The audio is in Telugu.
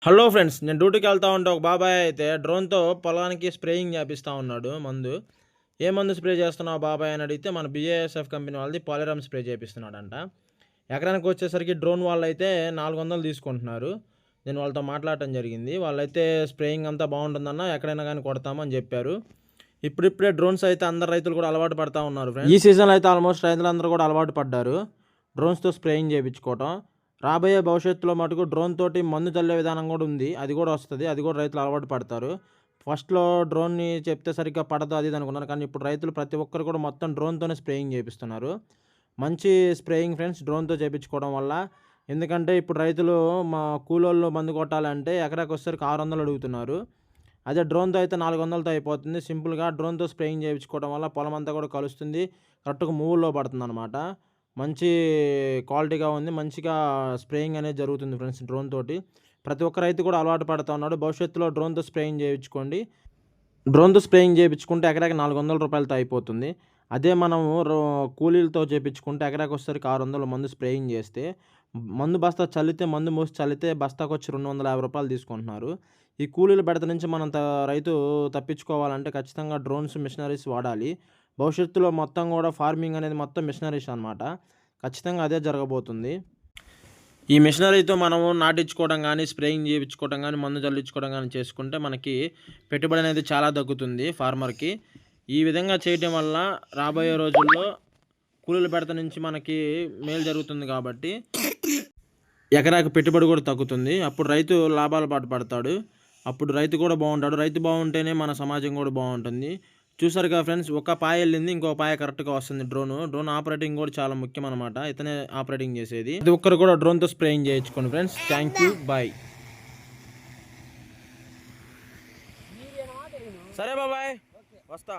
హలో ఫ్రెండ్స్, నేను డ్యూటీకి వెళ్తా ఉంటే ఒక బాబాయ్ అయితే డ్రోన్‌తో పొలానికి స్ప్రేయింగ్ చేపిస్తా ఉన్నాడు మందు. ఏ మందు స్ప్రే చేస్తున్నావు బాబాయ్ అని అడిగితే మన బీఏఎస్ఎఫ్ కంపెనీ వాళ్ళది పాలిరామ్ స్ప్రే చేపిస్తున్నాడంట. ఎకరానికి వచ్చేసరికి డ్రోన్ వాళ్ళైతే 400 తీసుకుంటున్నారు. నేను వాళ్ళతో మాట్లాడటం జరిగింది. వాళ్ళైతే స్ప్రేయింగ్ అంతా బాగుంటుందన్న, ఎక్కడైనా కానీ కొడతాము అని చెప్పారు. ఇప్పుడిప్పుడే డ్రోన్స్ అయితే అందరు రైతులు కూడా అలవాటు పడతా ఉన్నారు ఫ్రెండ్స్. ఈ సీజన్లో అయితే ఆల్మోస్ట్ రైతులందరూ కూడా అలవాటు పడ్డారు డ్రోన్స్తో స్ప్రేయింగ్ చేయించుకోవటం. రాబోయే భవిష్యత్తులో మటుకు డ్రోన్ తోటి మందు చల్లే విధానం కూడా ఉంది. అది కూడా వస్తుంది. అది కూడా రైతులు అలవాటు పడతారు. ఫస్ట్‌లో డ్రోన్‌ని చెప్తే సరిగ్గా పడదు అది ఇది అనుకున్నారు. కానీ ఇప్పుడు రైతులు ప్రతి ఒక్కరు కూడా మొత్తం డ్రోన్‌తోనే స్ప్రేయింగ్ చేపిస్తున్నారు. మంచి స్ప్రేయింగ్ ఫ్రెండ్స్ డ్రోన్‌తో చేపించుకోవడం వల్ల. ఎందుకంటే ఇప్పుడు రైతులు మా కూలోళ్ళు మందు కొట్టాలంటే ఎకరాకి వచ్చేసరికి 600 అడుగుతున్నారు. అదే డ్రోన్‌తో అయితే 400తో అయిపోతుంది. సింపుల్‌గా డ్రోన్‌తో స్ప్రేయింగ్ చేపించుకోవడం వల్ల పొలం అంతా కూడా కలుస్తుంది. కరెక్ట్‌గా మూవ్‌లో పడుతుందనమాట. మంచి క్వాలిటీగా ఉంది. మంచిగా స్ప్రేయింగ్ అనేది జరుగుతుంది ఫ్రెండ్స్ డ్రోన్ తోటి. ప్రతి ఒక్క రైతు కూడా అలవాటు పడతా ఉన్నాడు. భవిష్యత్తులో డ్రోన్‌తో స్ప్రేయింగ్ చేయించుకోండి. డ్రోన్‌తో స్ప్రేయింగ్ చేయించుకుంటే ఎకరాకి ₹400తో అయిపోతుంది. అదే మనము కూలీలతో చేపించుకుంటే ఎకరాకి వచ్చేసరికి 600 మందు స్ప్రేయింగ్ చేస్తే, మందు బస్తా చల్లితే మందు మోసి చల్లితే బస్తాకొచ్చి ₹250 తీసుకుంటున్నారు. ఈ కూలీల బెడద నుంచి మనం రైతు తప్పించుకోవాలంటే ఖచ్చితంగా డ్రోన్స్, మిషనరీస్ వాడాలి. భవిష్యత్తులో మొత్తం కూడా ఫార్మింగ్ అనేది మొత్తం మిషనరీస్ అనమాట. ఖచ్చితంగా అదే జరగబోతుంది. ఈ మిషనరీతో మనము నాటించుకోవడం కానీ, స్ప్రేయింగ్ చేయించుకోవడం కానీ, మందు చల్లించుకోవడం కానీ చేసుకుంటే మనకి పెట్టుబడి అనేది చాలా తగ్గుతుంది ఫార్మర్‌కి. ఈ విధంగా చేయటం వల్ల రాబోయే రోజుల్లో కూలీల బెడద నుంచి మనకి మేలు జరుగుతుంది కాబట్టి ఎకరాకి పెట్టుబడి కూడా తగ్గుతుంది. అప్పుడు రైతు లాభాల బాట పడతాడు. అప్పుడు రైతు కూడా బాగుంటాడు. రైతు బాగుంటేనే మన సమాజం కూడా బాగుంటుంది. చూసారు కదా ఫ్రెండ్స్, ఒక పాయ వెళ్ళింది, ఇంకో పాయ కరెక్ట్గా వస్తుంది. డ్రోన్ ఆపరేటింగ్ కూడా చాలా ముఖ్యం అనమాట. ఇతనే ఆపరేటింగ్ చేసేది. ప్రతి ఒక్కరు కూడా డ్రోన్తో స్ప్రేయింగ్ చేయించుకోండి ఫ్రెండ్స్. Thank you, bye. సరే బాబాయ్, వస్తా.